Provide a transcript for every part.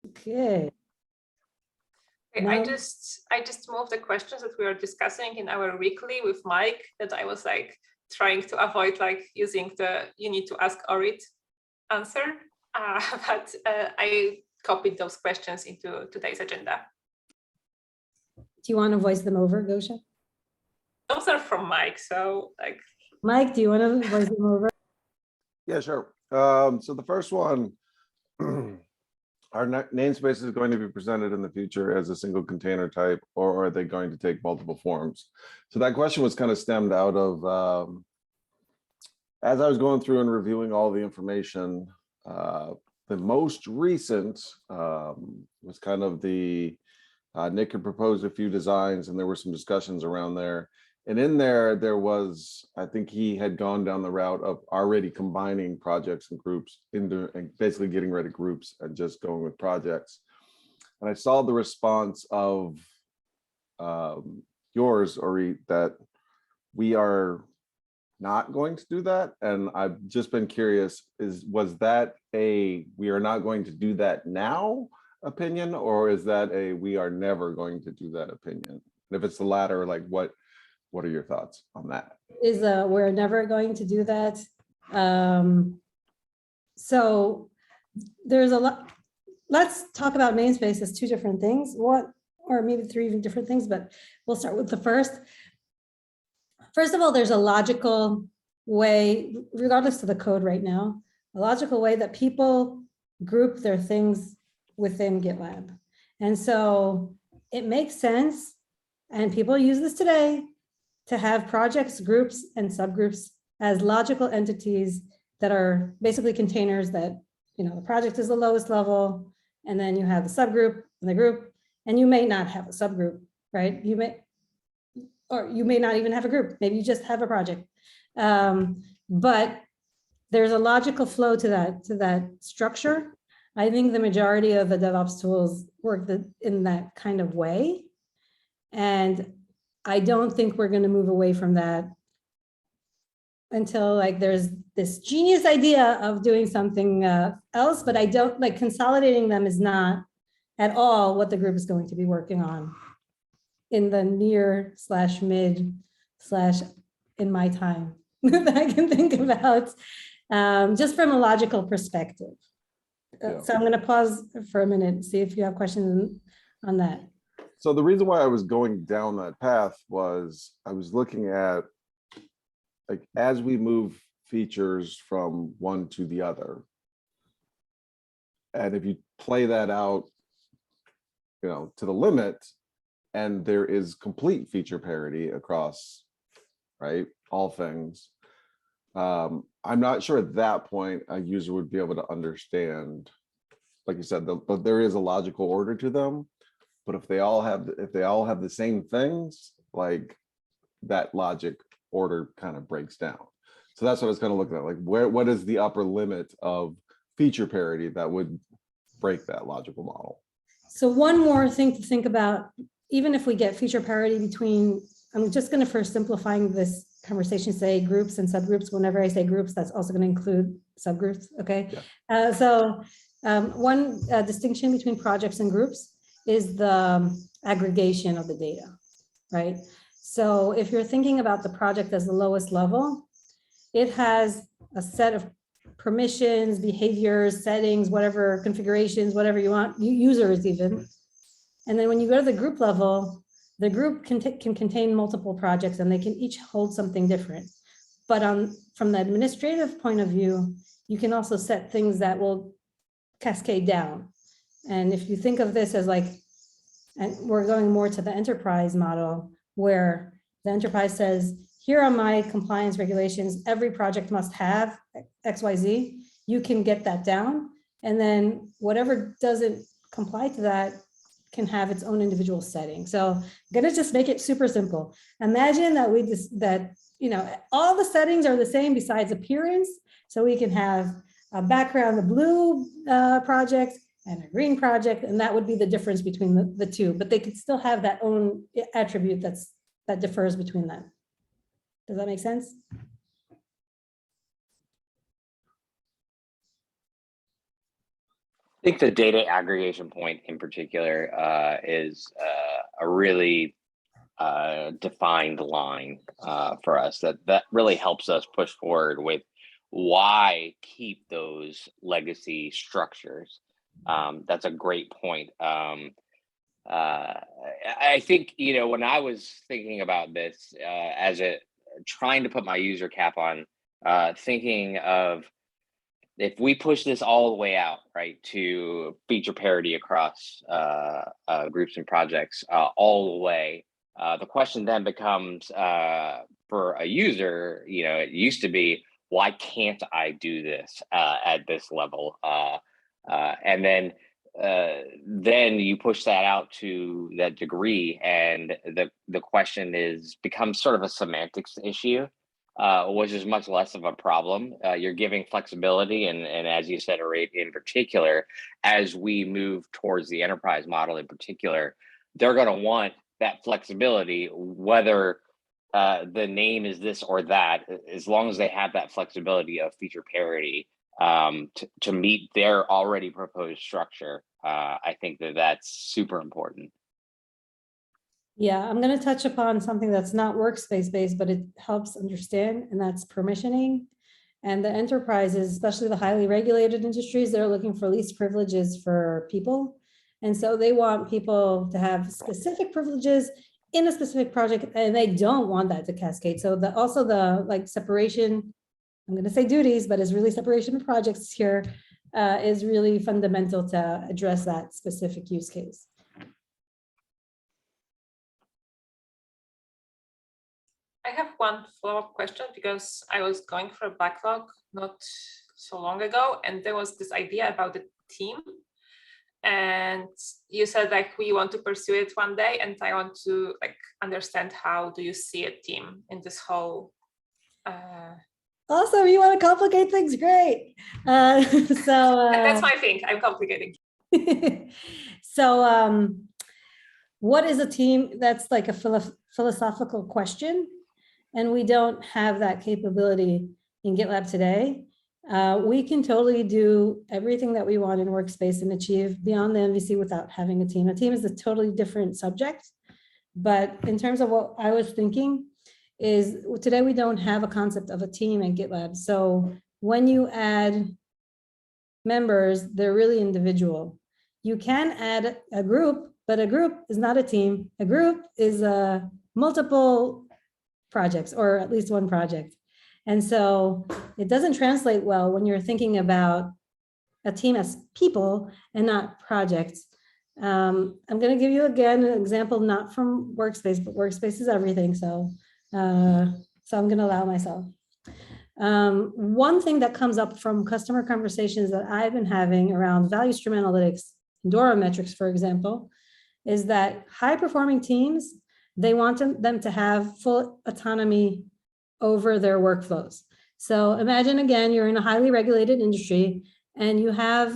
Okay. Okay, Now, I just moved the questions that we were discussing in our weekly with Mike, that I was like trying to avoid like using the you need to ask Orit answer, but I copied those questions into today's agenda. do you want to voice them over, Gosha? Those are from Mike, so like. Mike, do you want to voice them over? Yeah, sure. So the first one, are namespaces going to be presented in the future as a single container type, or are they going to take multiple forms? So that question was kind of stemmed out of, as I was going through and reviewing all the information, the most recent was kind of the, Nick had proposed a few designs and there were some discussions around there. And in there was, I think he had gone down the route of already combining projects and groups into and basically getting rid of groups and just going with projects. And I saw the response of yours, Ori, that we are not going to do that. And I've just been curious, was that a we are not going to do that now opinion, or is that a we are never going to do that opinion? And if it's the latter, like what are your thoughts on that? Is we're never going to do that. So there's a lot. Let's talk about namespace as two different things. What, or maybe three even different things, but we'll start with the first. First of all, there's a logical way, regardless of the code right now, a logical way that people group their things within GitLab. And so it makes sense, and people use this today, to have projects, groups, and subgroups as logical entities that are basically containers that, you know, the project is the lowest level, and then you have the subgroup and the group, and you may not have a subgroup, right? You may, or you may not even have a group. Maybe you just have a project. But there's a logical flow to that structure. I think the majority of the DevOps tools work in that kind of way. And I don't think we're going to move away from that until like there's this genius idea of doing something else, but I don't like consolidating them is not at all what the group is going to be working on in the near / mid / in my time that I can think about, just from a logical perspective. Yeah. So I'm going to pause for a minute and see if you have questions on that. So the reason why I was going down that path was I was looking at, like, as we move features from one to the other, and if you play that out, you know, to the limit, and there is complete feature parity across, right, all things, I'm not sure at that point a user would be able to understand, like you said, but there is a logical order to them. But if they all have the same things, like that logic order kind of breaks down. So that's what I was kind of looking at, like what is the upper limit of feature parity that would break that logical model? So one more thing to think about, even if we get feature parity between, I'm just going to, for simplifying this conversation, say groups and subgroups. Whenever I say groups, that's also going to include subgroups. Okay. Yeah. One distinction between projects and groups is the aggregation of the data, right? So if you're thinking about the project as the lowest level, it has a set of permissions, behaviors, settings, whatever configurations, whatever you want, users even. And then when you go to the group level, the group can contain multiple projects and they can each hold something different. But from the administrative point of view, you can also set things that will cascade down. And if you think of this as like, and we're going more to the enterprise model, where the enterprise says, here are my compliance regulations, every project must have XYZ, you can get that down. And then whatever doesn't comply to that can have its own individual setting. So I'm gonna just make it super simple. Imagine that you know, all the settings are the same besides appearance. So we can have a background, the blue project and a green project, and that would be the difference between the two, but they could still have that own attribute that differs between them. Does that make sense? think the data aggregation point in particular is a really defined line for us that really helps us push forward with why keep those legacy structures. That's a great point. I think, you know, when I was thinking about this trying to put my user cap on, thinking of if we push this all the way out, right, to feature parity across groups and projects all the way, the question then becomes for a user, you know, it used to be, why can't I do this at this level? And then you push that out to that degree, and the question becomes sort of a semantics issue, which is much less of a problem. You're giving flexibility, and as you said, Arit, in particular, as we move towards the enterprise model in particular, they're going to want that flexibility, whether the name is this or that, as long as they have that flexibility of feature parity to meet their already proposed structure. I think that's super important. Yeah, I'm going to touch upon something that's not workspace based, but it helps understand, and that's permissioning. And the enterprises, especially the highly regulated industries, they're looking for least privileges for people. And so they want people to have specific privileges in a specific project, and they don't want that to cascade. So also the like separation, I'm going to say duties, but it's really separation of projects here, is really fundamental to address that specific use case. I have one follow-up question, because I was going through a backlog not so long ago, and there was this idea about the team. And you said like we want to pursue it one day, and I want to like understand, how do you see a team in this whole Also, you want to complicate things, great. that's my thing, I'm complicating. So what is a team? That's like a philosophical question, and we don't have that capability in GitLab today. We can totally do everything that we want in Workspace and achieve beyond the MVC without having a team. A team is a totally different subject, but in terms of what I was thinking is today we don't have a concept of a team in GitLab. So when you add members, they're really individual. You can add a group, but a group is not a team. A group is multiple projects, or at least one project. And so it doesn't translate well when you're thinking about a team as people and not projects. I'm going to give you again an example, not from Workspace, but Workspace is everything. So I'm going to allow myself. One thing that comes up from customer conversations that I've been having around value stream analytics, DORA metrics, for example, is that high performing teams, they want them to have full autonomy over their workflows. So imagine again, you're in a highly regulated industry and you have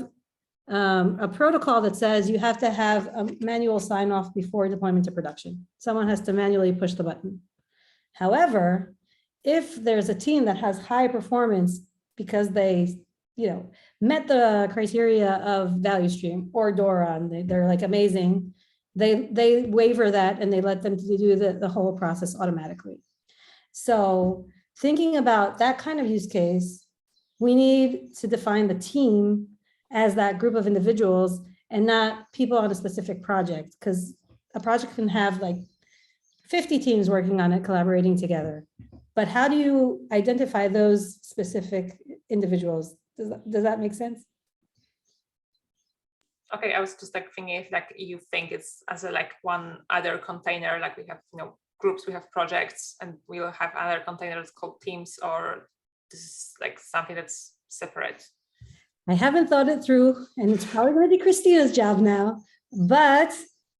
a protocol that says you have to have a manual sign off before deployment to production. Someone has to manually push the button. However, if there's a team that has high performance because they, met the criteria of value stream or DORA, and they're like amazing, they waiver that and they let them do the whole process automatically. So thinking about that kind of use case, we need to define the team as that group of individuals and not people on a specific project, because a project can have like 50 teams working on it, collaborating together. But how do you identify those specific individuals? Does that make sense? Okay, I was just like thinking if like you think it's as a like one other container, like we have groups, we have projects, and we will have other containers called teams, or this is like something that's separate. I haven't thought it through, and it's probably going to be Christina's job now. But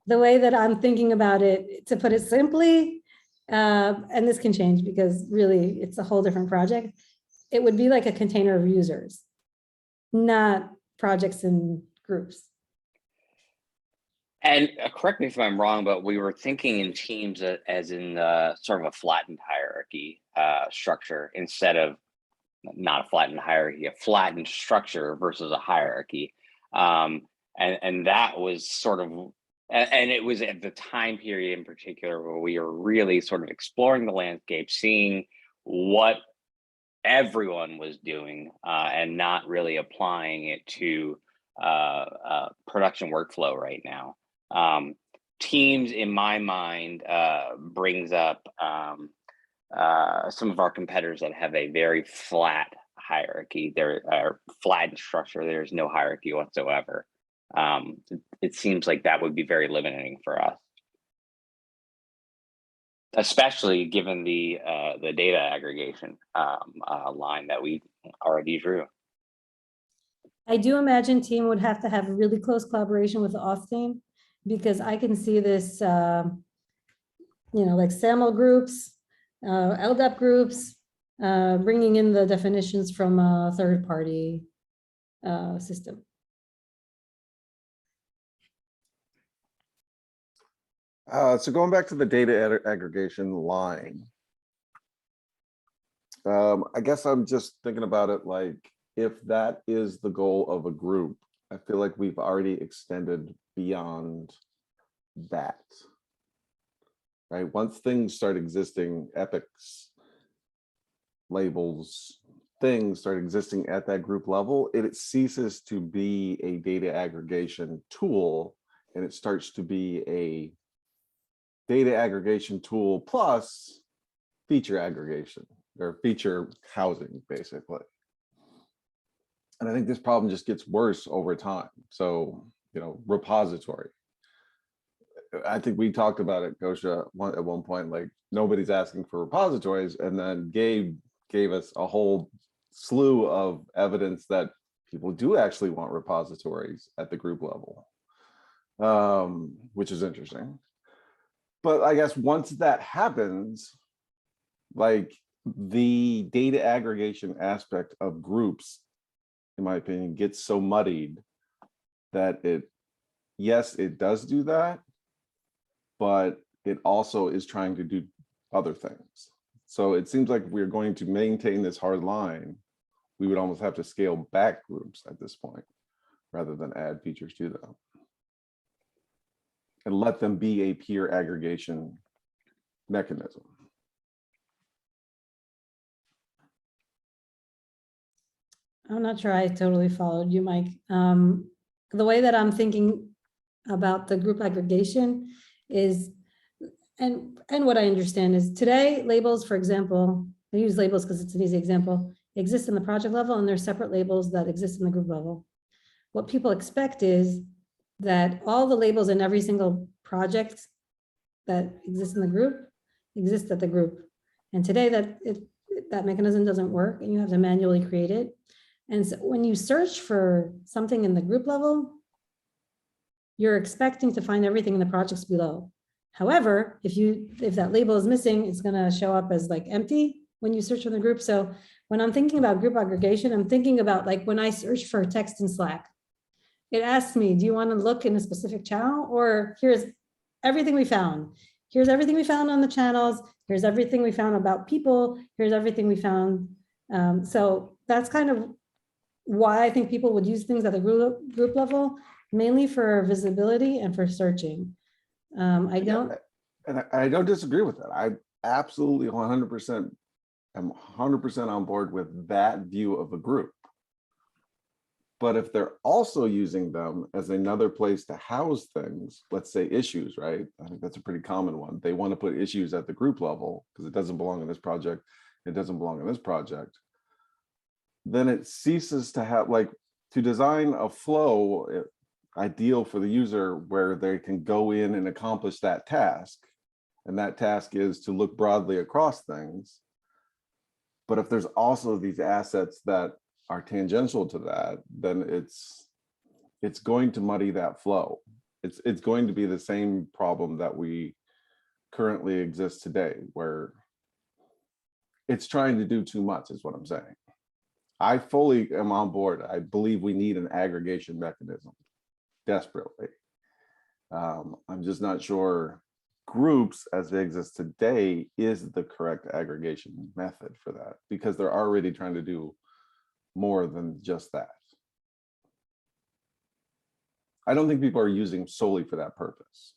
the way that I'm thinking about it, to put it simply, and this can change because really it's a whole different project, it would be like a container of users, not projects and groups. And correct me if I'm wrong, but we were thinking in teams as in sort of a flattened hierarchy structure, instead of not a flattened hierarchy, a flattened structure versus a hierarchy. And that was sort of, and it was at the time period in particular where we were really sort of exploring the landscape, seeing what everyone was doing, and not really applying it to production workflow right now. Teams, in my mind, brings up some of our competitors that have a very flat hierarchy. They're flat in structure. There's no hierarchy whatsoever. It seems like that would be very limiting for us, especially given the data aggregation line that we already drew. I do imagine team would have to have really close collaboration with the auth team, because I can see this, like SAML groups, LDAP groups, bringing in the definitions from a third-party system. So going back to the data aggregation line, I guess I'm just thinking about it like, if that is the goal of a group, I feel like we've already extended beyond that, right? Once things start existing, epics, labels, things start existing at that group level, it ceases to be a data aggregation tool, and it starts to be a data aggregation tool plus feature aggregation or feature housing, basically. And I think this problem just gets worse over time. So, repository. I think we talked about it, Gosha, at one point, like nobody's asking for repositories. And then Gabe gave us a whole slew of evidence that people do actually want repositories at the group level, which is interesting. But I guess once that happens, like the data aggregation aspect of groups, in my opinion, gets so muddied that yes, it does do that, but it also is trying to do other things. So it seems like if we're going to maintain this hard line, we would almost have to scale back groups at this point, rather than add features to them. And let them be a peer aggregation mechanism. I'm not sure I totally followed you, Mike. The way that I'm thinking about the group aggregation is, and what I understand is today, labels, for example, I use labels because it's an easy example, exist in the project level, and there's separate labels that exist in the group level. What people expect is that all the labels in every single project that exists in the group exist at the group. And today that mechanism doesn't work, and you have to manually create it. And so when you search for something in the group level, you're expecting to find everything in the projects below. However, if that label is missing, it's going to show up as like empty when you search for the group. So when I'm thinking about group aggregation, I'm thinking about like when I search for text in Slack, it asks me, do you want to look in a specific channel, or here's everything we found. Here's everything we found on the channels. Here's everything we found about people. Here's everything we found. So that's kind of why I think people would use things at the group level, mainly for visibility and for searching. I don't disagree with that. I absolutely 100% am 100% on board with that view of a group. But if they're also using them as another place to house things, let's say issues, right? I think that's a pretty common one. They want to put issues at the group level because it doesn't belong in this project. It doesn't belong in this project. Then it ceases to have, like, to design a flow ideal for the user where they can go in and accomplish that task. And that task is to look broadly across things. But if there's also these assets that are tangential to that, then it's going to muddy that flow. It's going to be the same problem that we currently exist today, where it's trying to do too much, is what I'm saying. I fully am on board. I believe we need an aggregation mechanism desperately. I'm just not sure groups as they exist today is the correct aggregation method for that, because they're already trying to do more than just that. I don't think people are using solely for that purpose.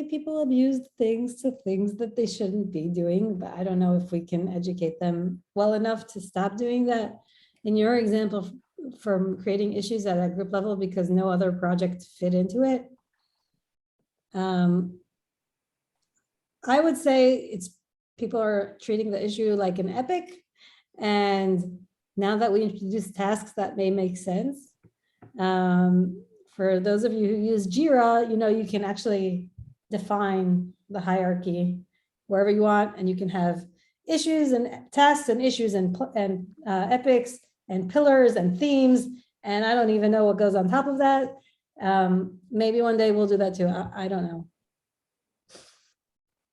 People abused things to things that they shouldn't be doing, but I don't know if we can educate them well enough to stop doing that. In your example, from creating issues at a group level because no other project fit into it. I would say people are treating the issue like an epic, and now that we introduce tasks, that may make sense. For those of you who use Jira, you can actually define the hierarchy wherever you want, and you can have issues and tasks and issues and epics and pillars and themes. And I don't even know what goes on top of that. Maybe one day we'll do that too. I don't know.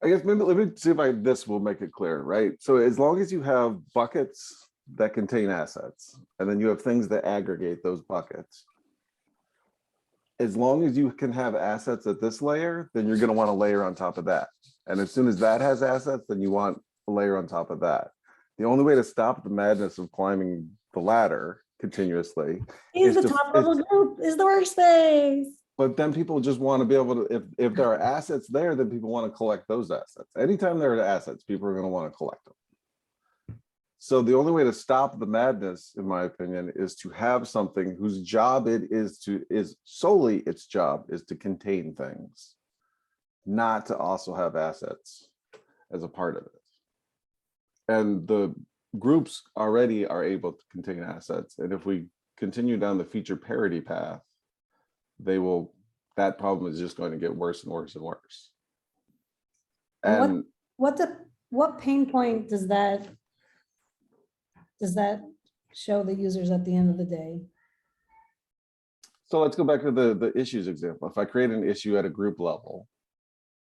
I guess maybe let me see if this will make it clear, right? So as long as you have buckets that contain assets, and then you have things that aggregate those buckets, as long as you can have assets at this layer, then you're going to want to layer on top of that. And as soon as that has assets, then you want a layer on top of that. The only way to stop the madness of climbing the ladder continuously is the top level group, is the workspace. But then people just want to be able to, if there are assets there, then people want to collect those assets. Anytime there are assets, people are going to want to collect them. So the only way to stop the madness, in my opinion, is to have something whose job solely its job is to contain things, not to also have assets as a part of it. And the groups already are able to contain assets. And if we continue down the feature parity path, that problem is just going to get worse and worse and worse. And what pain point does that show the users at the end of the day? So let's go back to the issues example. If I create an issue at a group level,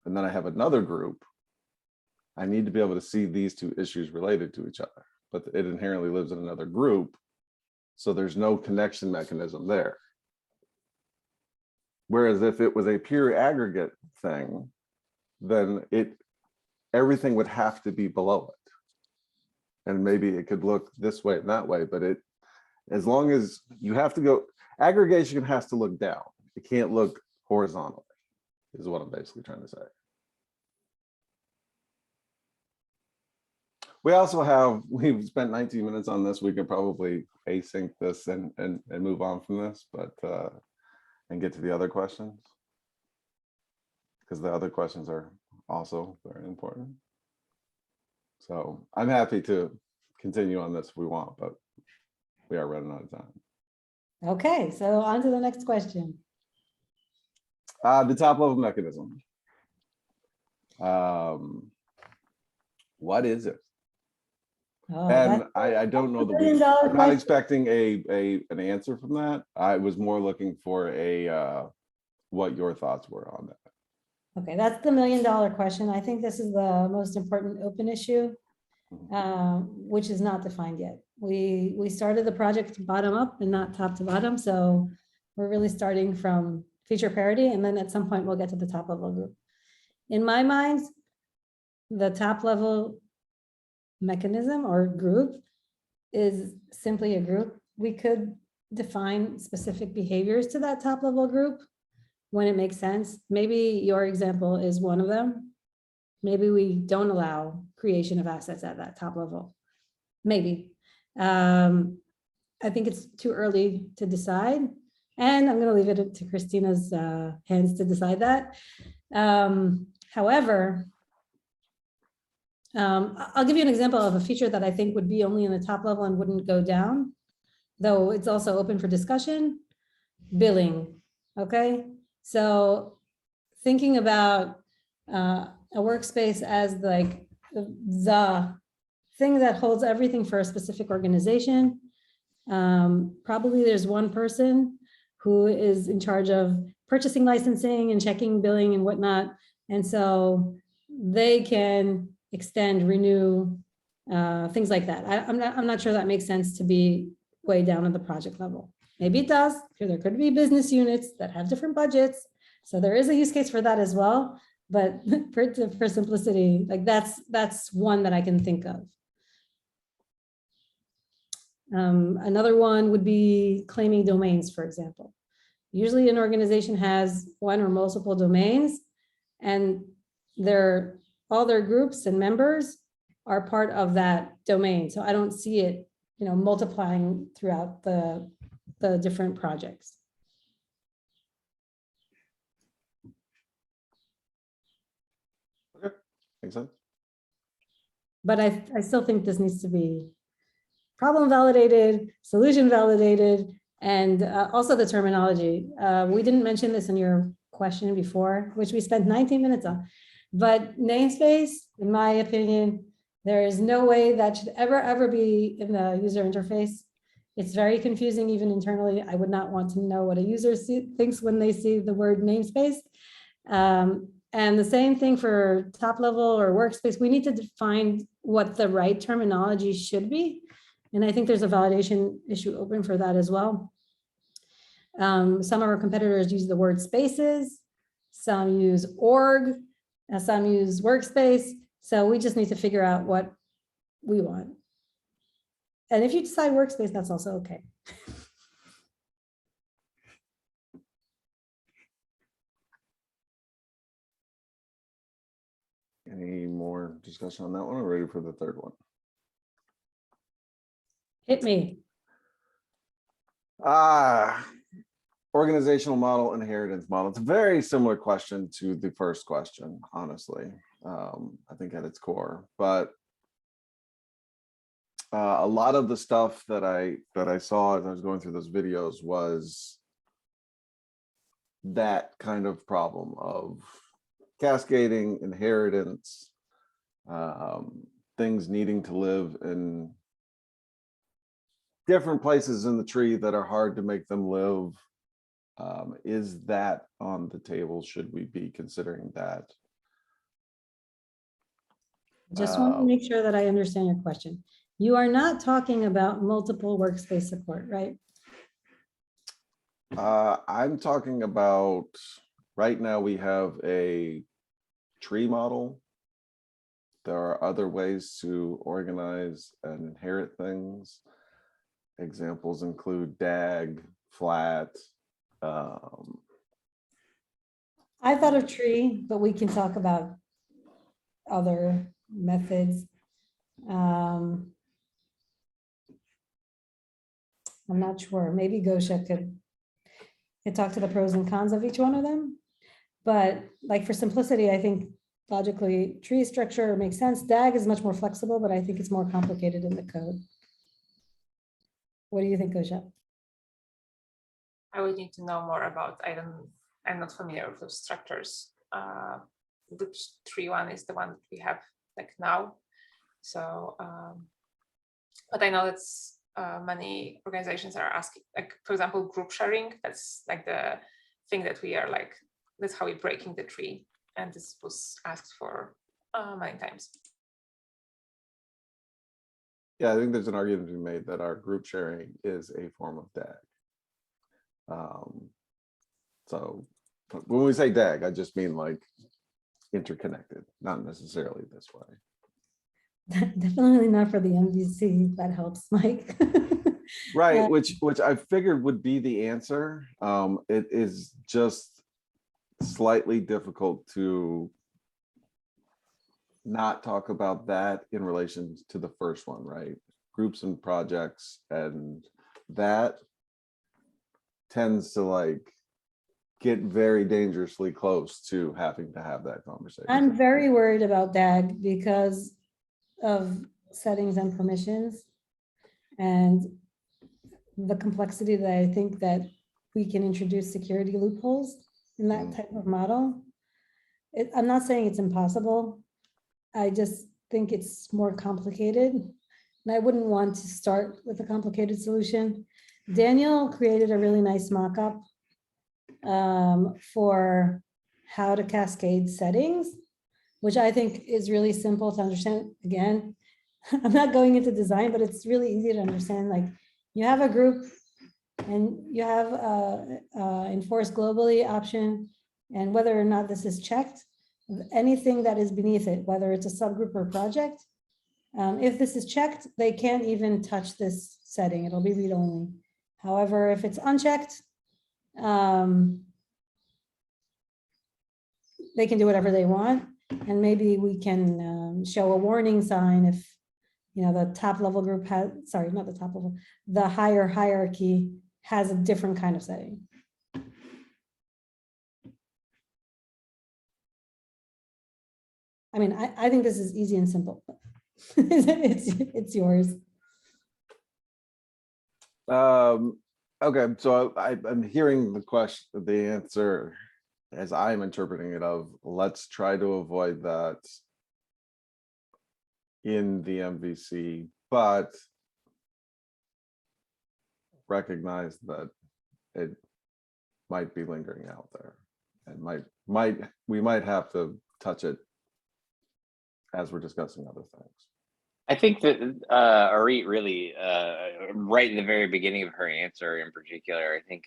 and then I have another group, I need to be able to see these two issues related to each other, but it inherently lives in another group. So there's no connection mechanism there. Whereas if it was a pure aggregate thing, then everything would have to be below it. And maybe it could look this way and that way, but as long as you have to go, aggregation has to look down. It can't look horizontally, is what I'm basically trying to say. We've spent 19 minutes on this. We could probably async this and move on from this, but and get to the other questions, because the other questions are also very important. So I'm happy to continue on this if we want, but we are running out of time. Okay, so on to the next question. The top level mechanism. What is it? Oh, And I don't know I'm not expecting an answer from that. I was more looking for what your thoughts were on that. Okay, that's the $1 million question. I think this is the most important open issue, which is not defined yet. We started the project bottom up and not top to bottom. So we're really starting from feature parity, and then at some point we'll get to the top level group. In my mind, the top level mechanism or group is simply a group. We could define specific behaviors to that top level group when it makes sense. Maybe your example is one of them. Maybe we don't allow creation of assets at that top level. Maybe. I think it's too early to decide. And I'm going to leave it to Christina's hands to decide that. However, I'll give you an example of a feature that I think would be only in the top level and wouldn't go down, though it's also open for discussion. Billing, okay? So thinking about a workspace as like the thing that holds everything for a specific organization. Probably there's one person who is in charge of purchasing, licensing, and checking billing and whatnot. And so they can extend, renew, things like that. I'm not sure that makes sense to be way down at the project level. Maybe it does, because there could be business units that have different budgets. So there is a use case for that as well. But for simplicity, like that's one that I can think of. Another one would be claiming domains, for example. Usually an organization has one or multiple domains, and all their groups and members are part of that domain. So I don't see it, multiplying throughout the different projects. Okay, makes sense. But I still think this needs to be problem validated, solution validated, and also the terminology. We didn't mention this in your question before, which we spent 19 minutes on. But namespace, in my opinion, there is no way that should ever be in the user interface. It's very confusing, even internally. I would not want to know what a user thinks when they see the word namespace. And the same thing for top level or workspace. We need to define what the right terminology should be. And I think there's a validation issue open for that as well. Some of our competitors use the word spaces. Some use org. Some use workspace. So we just need to figure out what we want. And if you decide workspace, that's also okay. Any more discussion on that one, or ready for the third one? Hit me. Organizational model, inheritance model. It's a very similar question to the first question, honestly. I think at its core, but a lot of the stuff that I saw as I was going through those videos was that kind of problem of cascading, inheritance, things needing to live in different places in the tree that are hard to make them live. Is that on the table? Should we be considering that? Just want to make sure that I understand your question. You are not talking about multiple workspace support, right? I'm talking about, right now we have a tree model. There are other ways to organize and inherit things. Examples include DAG, flat. I thought of tree, but we can talk about other methods. I'm not sure. Maybe Gosha could talk to the pros and cons of each one of them. But like for simplicity, I think logically tree structure makes sense. DAG is much more flexible, but I think it's more complicated in the code. What do you think, Gosha? I would need to know more about, I'm not familiar with those structures. The tree one is the one that we have like now. So, but I know that's many organizations are asking, like, for example, group sharing. That's like the thing that we are like, that's how we're breaking the tree. And this was asked for many times. Yeah, I think there's an argument to be made that our group sharing is a form of DAG. So when we say DAG, I just mean like interconnected, not necessarily this way. Definitely not for the MVC. That helps, Mike. Right, which I figured would be the answer. It is just slightly difficult to not talk about that in relation to the first one, right? Groups and projects, and that tends to like get very dangerously close to having to have that conversation. I'm very worried about DAG because of settings and permissions and the complexity that I think that we can introduce security loopholes in that type of model. I'm not saying it's impossible. I just think it's more complicated. And I wouldn't want to start with a complicated solution. Daniel created a really nice mock-up for how to cascade settings, which I think is really simple to understand. Again, I'm not going into design, but it's really easy to understand. Like, you have a group and you have enforce globally option, and whether or not this is checked, anything that is beneath it, whether it's a subgroup or project, If this is checked, they can't even touch this setting. It'll be read-only. However, if it's unchecked, they can do whatever they want. And maybe we can show a warning sign if, you know, the top level group has, sorry, not the top level, the higher hierarchy has a different kind of setting. I mean, I think this is easy and simple. It's yours. Okay, so I'm hearing the answer as I'm interpreting it of let's try to avoid that in the MVC, but recognize that it might be lingering out there and we might have to touch it as we're discussing other things. I think that Arit really, right in the very beginning of her answer in particular, I think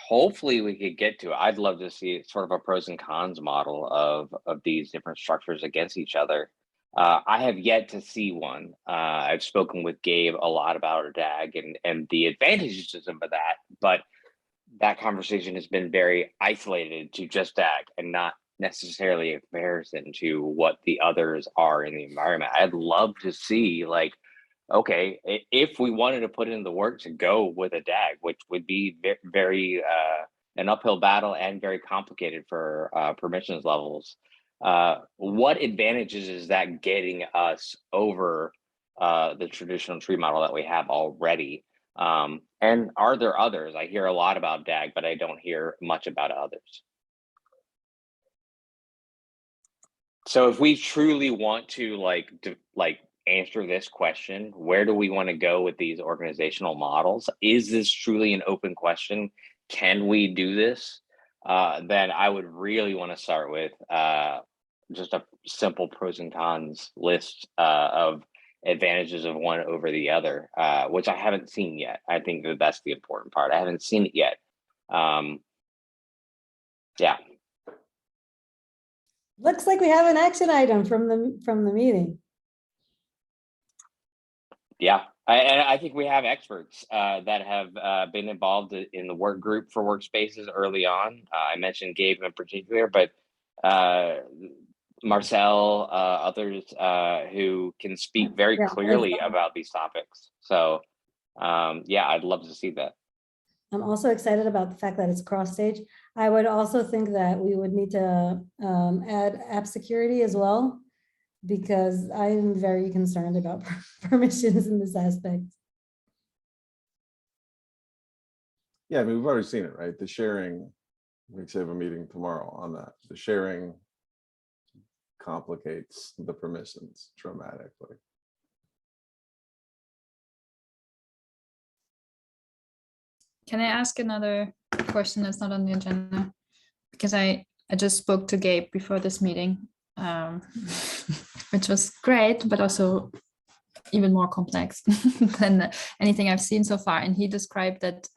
hopefully we could get to it. I'd love to see sort of a pros and cons model of these different structures against each other. I have yet to see one. I've spoken with Gabe a lot about DAG and the advantages of that, but that conversation has been very isolated to just DAG and not necessarily a comparison to what the others are in the environment. I'd love to see, like, okay, if we wanted to put in the work to go with a DAG, which would be very an uphill battle and very complicated for permissions levels, what advantages is that getting us over the traditional tree model that we have already? And are there others? I hear a lot about DAG, but I don't hear much about others. So if we truly want to like answer this question, where do we want to go with these organizational models? Is this truly an open question? Can we do this? Then I would really want to start with just a simple pros and cons list of advantages of one over the other, which I haven't seen yet. I think that that's the important part. I haven't seen it yet. Yeah. Looks like we have an action item from the meeting. Yeah, and I think we have experts that have been involved in the work group for Workspaces early on. I mentioned Gabe in particular, but Marcel, others who can speak very clearly about these topics. So yeah, I'd love to see that. I'm also excited about the fact that it's cross-stage. I would also think that we would need to add app security as well, because I'm very concerned about permissions in this aspect. Yeah, I mean, we've already seen it, right? The sharing, we have a meeting tomorrow on that. The sharing complicates the permissions dramatically. Can I ask another question that's not on the agenda? Because I just spoke to Gabe before this meeting, which was great, but also even more complex than anything I've seen so far. And he described that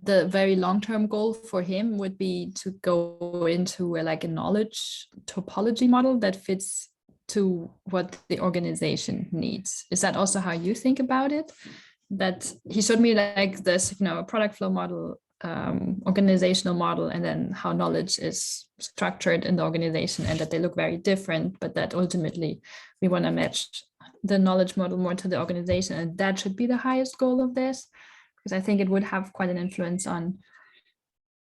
the very long-term goal for him would be to go into a knowledge topology model that fits to what the organization needs. Is that also how you think about it? That he showed me like this, a product flow model, organizational model, and then how knowledge is structured in the organization, and that they look very different, but that ultimately we want to match the knowledge model more to the organization, and that should be the highest goal of this, because I think it would have quite an influence on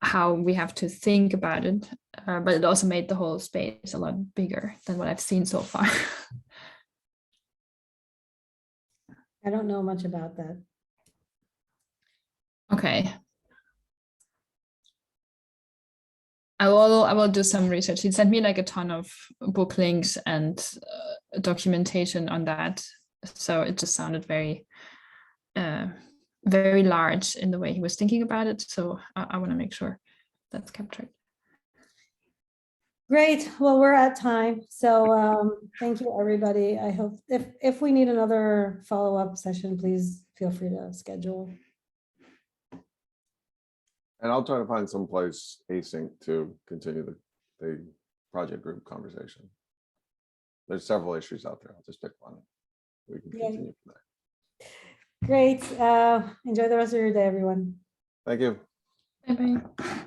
how we have to think about it, but it also made the whole space a lot bigger than what I've seen so far. I don't know much about that. Okay. I will do some research. He sent me a ton of book links and documentation on that. So it just sounded very, very large in the way he was thinking about it. So I want to make sure that's captured. Great. Well, we're at time. So thank you, everybody. I hope if we need another follow-up session, please feel free to schedule. And I'll try to find some place async to continue the project group conversation. There's several issues out there. I'll just pick one. we can Yeah. continue from there. Great. Enjoy the rest of your day, everyone. Thank you. Bye bye.